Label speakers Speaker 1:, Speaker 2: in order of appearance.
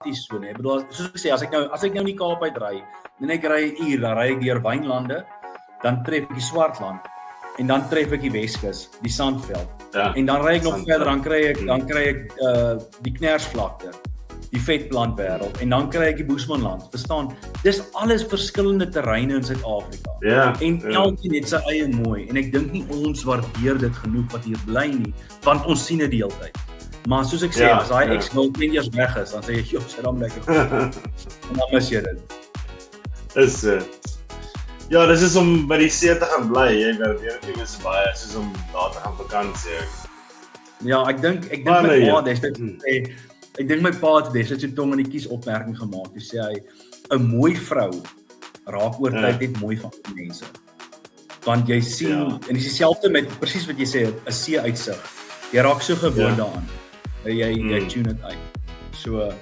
Speaker 1: prakties so, nee. Ek bedoel, soos ek sê, as ek nou in die Kaap uitry, en ek ry 'n uur, dan ry ek deur wynlande, dan tref ek die Swartland, en dan tref ek die Weskus, die Sandveld.
Speaker 2: Ja,
Speaker 1: En dan ry ek nog
Speaker 2: Sandveld.
Speaker 1: verder, dan kry ek die Knersvlakte, die Vetplantwêreld, en dan kry ek die Boesmanland. Verstaan? Dis alles verskillende terreine in Suid-Afrika.
Speaker 2: Ja,
Speaker 1: En elkeen het sy eie mooi, en ek dink nie ons waardeer dit genoeg wat hier bly nie, want ons sien dit die hele tyd. Maar soos ek sê,
Speaker 2: Ja,
Speaker 1: as daai
Speaker 2: ja.
Speaker 1: ex-Wildpeniers weg is, dan sê jy, joh, sit dan lekker. En dan mis jy dit.
Speaker 2: is ja, dis is om by die see te gaan bly, jy weet nie is baie, soos om daar te gaan vakansie.
Speaker 1: Ja, ek dink
Speaker 2: Maar
Speaker 1: my
Speaker 2: nee,
Speaker 1: pa
Speaker 2: ja.
Speaker 1: destyds sê, ek dink my pa het destyds so tong in die kies opmerking gemaak. Hy sê hy 'n mooi vrou raak oor tyd net mooi van mense. Want jy sien en dis dieselfde met presies wat jy sê, 'n see uitsig. Jy raak so gewoond daaraan. Jy tune dit uit. So